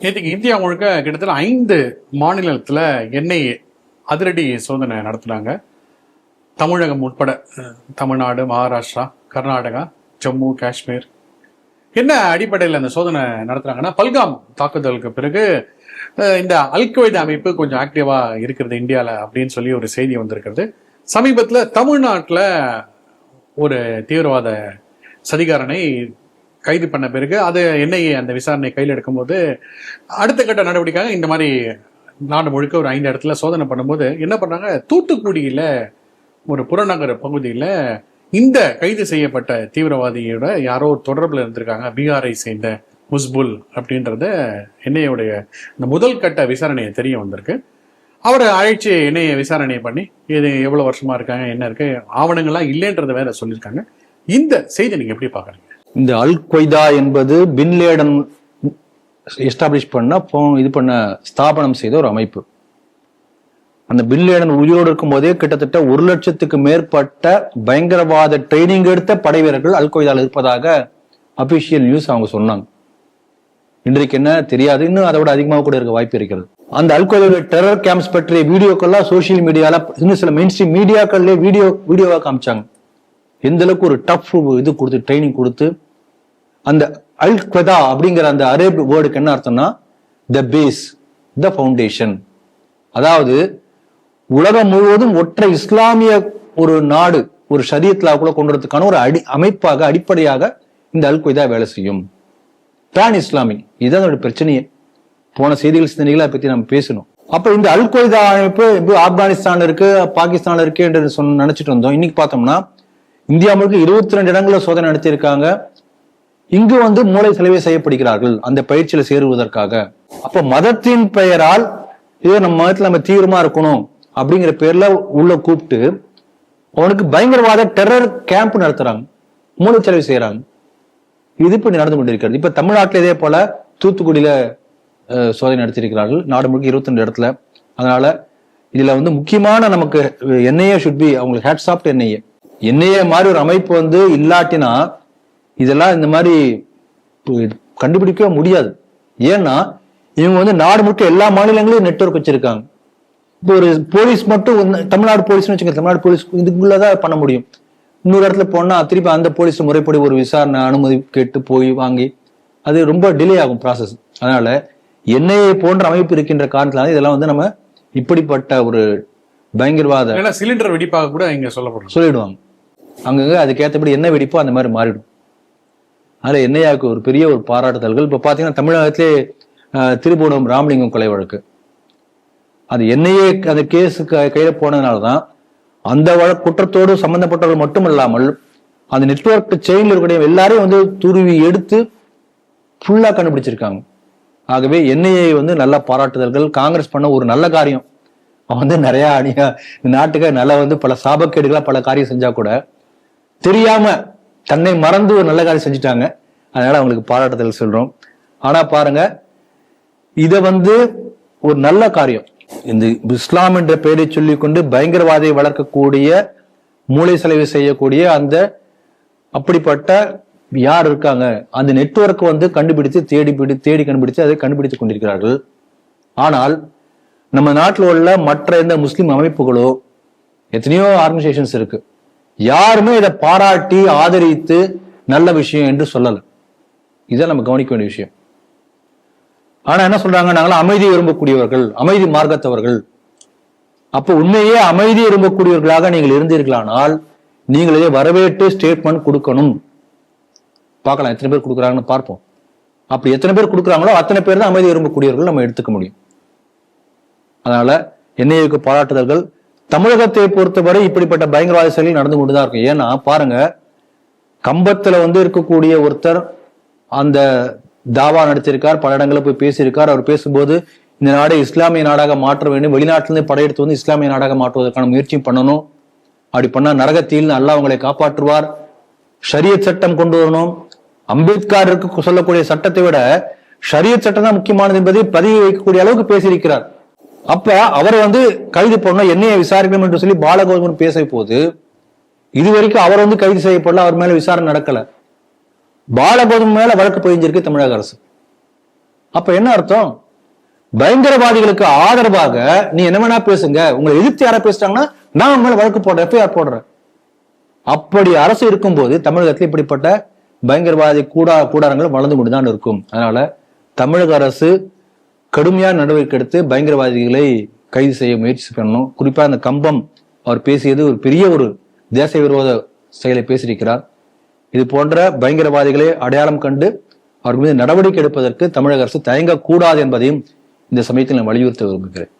நேற்றுக்கு இந்தியா முழுக்க கிட்டத்தட்ட 5 மாநிலத்தில் என்ஐஏ அதிரடி சோதனை நடத்துனாங்க. தமிழகம் உட்பட தமிழ்நாடு, மகாராஷ்டிரா, கர்நாடகா, ஜம்மு காஷ்மீர். என்ன அடிப்படையில் அந்த சோதனை நடத்துறாங்கன்னா, பல்காம் தாக்குதலுக்கு பிறகு இந்த அல்கொய்தா அமைப்பு கொஞ்சம் ஆக்டிவா இருக்கிறது இந்தியாவில் அப்படின்னு சொல்லி ஒரு செய்தி வந்திருக்கிறது. சமீபத்தில் தமிழ்நாட்டில் ஒரு தீவிரவாத சதிகாரனை கைது பண்ண பிறகு அது என்ஐஏ அந்த விசாரணை கையில் எடுக்கும்போது அடுத்த கட்ட நடவடிக்கையாக இந்த மாதிரி நாடு முழுக்க ஒரு 5 இடத்துல சோதனை பண்ணும்போது என்ன பண்ணாங்க, தூத்துக்குடியில் ஒரு புறநகர் பகுதியில் இந்த கைது செய்யப்பட்ட தீவிரவாதியோட யாரோ தொடர்பில் இருந்திருக்காங்க, பீகாரை சேர்ந்த முஸ்புல் அப்படின்றத என்ஐஏவுடைய இந்த முதல் கட்ட விசாரணையை தெரிய வந்திருக்கு. அவரை அழைச்சி என்ஐஏ விசாரணை பண்ணி இது எவ்வளோ வருஷமா இருக்காங்க, என்ன இருக்கு, ஆவணங்கள்லாம் இல்லைன்றத வேற சொல்லியிருக்காங்க. இந்த செய்தி நீங்க எப்படி பாக்குறீங்க? இந்த அல் கொய்தா என்பது பின் லேடன் எஸ்டாப்ளிஷ் பண்ண ஸ்தாபனம் செய்த ஒரு அமைப்பு. அந்த பின் லேடன் உயிரோடு இருக்கும் போதே கிட்டத்தட்ட 1 லட்சத்துக்கு மேற்பட்ட பயங்கரவாத ட்ரைனிங் எடுத்த படை வீரர்கள் அல் கொய்தால இருப்பதாக அபிஷியல் நியூஸ் அவங்க சொன்னாங்க. இன்றைக்கு என்ன தெரியாது, இன்னும் அதை விட அதிகமாக கூட இருக்க வாய்ப்பு இருக்கிறது. அந்த அல் கொய்தா டெரர் கேம்ப்ஸ் பற்றிய வீடியோக்கெல்லாம் சோசியல் மீடியால, இன்னும் சில மெயின் ஸ்ட்ரீம் மீடியாக்கள்ல வீடியோவா காமிச்சாங்க. எந்த அளவுக்கு ஒரு டஃப் இது கொடுத்து ட்ரைனிங் கொடுத்து. அந்த அல் கொய்தா அப்படிங்கிற அந்த அரேப் வேர்டுக்கு என்ன அர்த்தம்னா த பேஸ், த ஃபவுண்டேஷன். அதாவது உலகம் முழுவதும் ஒற்றை இஸ்லாமிய ஒரு நாடு, ஒரு ஷரியத்லா கூட கொண்டு வரதுக்கான ஒரு அமைப்பாக, அடிப்படையாக இந்த அல் கொய்தா வேலை செய்யும். பேன் இஸ்லாமிக், இதுதான் அதோட பிரச்சனையே. போன செய்திகள் சிந்தனைகளை அதை பத்தி நம்ம பேசணும். அப்ப இந்த அல் கொய்தா அமைப்பு ஆப்கானிஸ்தான் இருக்கு, பாகிஸ்தான் இருக்கு என்று நினைச்சிட்டு இருந்தோம். இன்னைக்கு பார்த்தோம்னா இந்தியா முழுக்க 22 இடங்களில் சோதனை நடத்தியிருக்காங்க. இங்கு மூளை செலவை செய்யப்படுகிறார்கள் அந்த பயிற்சியில சேருவதற்காக. அப்ப மதத்தின் பெயரால் இதோ நம்ம மதத்துல நம்ம தீவிரமா இருக்கணும் அப்படிங்கிற பேர்ல உள்ள கூப்பிட்டு அவனுக்கு பயங்கரவாத டெரர் கேம்ப் நடத்துறாங்க, மூளை செலவு செய்யறாங்க. இது இப்ப நடந்து கொண்டிருக்கிறது. இப்ப தமிழ்நாட்டில் இதே போல தூத்துக்குடியில சோதனை நடத்தியிருக்கிறார்கள், நாடு முழுக்க 22 இடத்துல. அதனால இதுல முக்கியமான நமக்கு என்ஐஏ ஷுட் பி, அவங்களுக்கு ஹேட்ஸ் ஆஃப் என்ஐஏ மாதிரி ஒரு அமைப்பு இல்லாட்டினா இதெல்லாம் இந்த மாதிரி கண்டுபிடிக்கவே முடியாது. ஏன்னா இவங்க நாடு முழுக்க எல்லா மாநிலங்களையும் நெட்வொர்க் வச்சிருக்காங்க. இப்போ ஒரு போலீஸ் மட்டும் தமிழ்நாடு போலீஸ்னு வச்சுக்கோங்க, தமிழ்நாடு போலீஸ் இதுக்குள்ளதான் பண்ண முடியும். இன்னொரு இடத்துல போனா திருப்பி அந்த போலீஸ் முறைப்படி ஒரு விசாரணை அனுமதி கேட்டு போய் வாங்கி அது ரொம்ப டிலே ஆகும் ப்ராசஸ். அதனால என்ஐஏ போன்ற அமைப்பு இருக்கின்ற காரணத்தினால இதெல்லாம் நம்ம இப்படிப்பட்ட ஒரு பயங்கரவாத சிலிண்டர் வெடிப்பாக கூட இங்க சொல்லிடுவாங்க. அங்கங்க அதுக்கேற்றபடி என்ன வெடிப்போ அந்த மாதிரி மாறிடும். அதுல என்ஐஏவுக்கு ஒரு பெரிய ஒரு பாராட்டுதல்கள். இப்ப பாத்தீங்கன்னா தமிழகத்திலே திருபுவனம் ராமலிங்கம் கொலை வழக்கு, அது என்ஐஏ அந்த கேஸு கையில போனதுனாலதான் அந்த குற்றத்தோடு சம்பந்தப்பட்டவர்கள் மட்டும் இல்லாமல் அந்த நெட்வொர்க் செயின்ல இருக்கக்கூடிய எல்லாரையும் துருவி எடுத்து ஃபுல்லா கண்டுபிடிச்சிருக்காங்க. ஆகவே என்ஐஏ நல்ல பாராட்டுதல்கள். காங்கிரஸ் பண்ண ஒரு நல்ல காரியம். அவன் நிறைய நாட்டுக்கு நல்ல பல சாபக்கேடுகளா பல காரியம் செஞ்சா கூட தெரியாம தன்னை மறந்து ஒரு நல்ல காரியம் செஞ்சுட்டாங்க. அதனால அவங்களுக்கு பாராட்டுதல் சொல்றோம். ஆனா பாருங்க, இத ஒரு நல்ல காரியம், இந்த இஸ்லாம் என்ற பெயரை சொல்லிக் கொண்டு பயங்கரவாதியை வளர்க்கக்கூடிய, மூளை செலவு செய்யக்கூடிய அந்த அப்படிப்பட்ட யார் இருக்காங்க, அந்த நெட்வொர்க் கண்டுபிடித்து தேடி கண்டுபிடித்து அதை கண்டுபிடித்துக் கொண்டிருக்கிறார்கள். ஆனால் நம்ம நாட்டில் உள்ள மற்ற எந்த முஸ்லிம் அமைப்புகளோ எத்தனையோ ஆர்கனைசேஷன்ஸ் இருக்கு, யாருமே இதை பாராட்டி ஆதரித்து நல்ல விஷயம் என்று சொல்லல. இதை நம்ம கவனிக்க வேண்டிய விஷயம். ஆனா என்ன சொல்றாங்க, நாங்களாம் அமைதி விரும்பக்கூடியவர்கள், அமைதி மார்க்கத்தவர்கள். அப்ப உண்மையே அமைதி விரும்பக்கூடியவர்களாக நீங்கள் இருந்தீர்களானால் நீங்கள் இதை வரவேற்று ஸ்டேட்மெண்ட் கொடுக்கணும். பார்க்கலாம் எத்தனை பேர் கொடுக்குறாங்கன்னு பார்ப்போம். அப்படி எத்தனை பேர் கொடுக்குறாங்களோ அத்தனை பேர் தான் அமைதி விரும்பக்கூடியவர்கள் நம்ம எடுத்துக்க முடியும். அதனால என்ஐஏவுக்கு பாராட்டுதல்கள். தமிழகத்தை பொறுத்தவரை இப்படிப்பட்ட பயங்கரவாத செயல்கள் நடந்து கொண்டுதான் இருக்கும். ஏன்னா பாருங்க, கம்பத்துல இருக்கக்கூடிய ஒருத்தர் அந்த தாவா நடத்தியிருக்கார், பல இடங்களில் போய் பேசியிருக்கார். அவர் பேசும்போது இந்த நாடை இஸ்லாமிய நாடாக மாற்ற வேண்டும், வெளிநாட்டிலிருந்து படையெடுத்து இஸ்லாமிய நாடாக மாற்றுவதற்கான முயற்சியும் பண்ணணும். அப்படி பண்ணா நரகத்தில் அல்லாஹ் அவங்களை காப்பாற்றுவார். ஷரியத் சட்டம் கொண்டு வரணும். அம்பேத்கருக்கு சொல்லக்கூடிய சட்டத்தை விட ஷரியத் சட்டம் தான் முக்கியமானது என்பதை பதிவு வைக்கக்கூடிய அளவுக்கு பேசியிருக்கிறார். அப்ப அவரை கைது பண்ணணும், என்னைய விசாரிக்கணும் என்று சொல்லி பாலகௌதமன் பேச போது இதுவரைக்கும் அவர் கைது செய்யப்படல, அவர் மேல விசாரணை நடக்கல. பாலகௌதமன் மேல வழக்கு பதிஞ்சிருக்கு தமிழக அரசு. அப்ப என்ன அர்த்தம்? பயங்கரவாதிகளுக்கு ஆதரவாக நீ என்ன வேணா பேசுங்க, உங்களை எதிர்த்து யாரா பேசிட்டாங்கன்னா நான் உங்க மேல வழக்கு போடுறேன், எஃப்ஐஆர் போடுறேன். அப்படி அரசு இருக்கும்போது தமிழகத்தில் இப்படிப்பட்ட பயங்கரவாதி கூடாரங்கள் வளர்ந்து கொண்டுதான் இருக்கும். அதனால தமிழக அரசு கடுமையான நடவடிக்கை எடுத்து பயங்கரவாதிகளை கைது செய்ய முயற்சி பண்ணணும். குறிப்பா அந்த கம்பம் அவர் பேசியது ஒரு பெரிய ஒரு தேச விரோத செயலை பேசியிருக்கிறார். இது போன்ற பயங்கரவாதிகளை அடையாளம் கண்டு அவர் மீது நடவடிக்கை எடுப்பதற்கு தமிழக அரசு தயங்கக்கூடாது என்பதையும் இந்த சமயத்தில் நான் வலியுறுத்த விரும்புகிறேன்.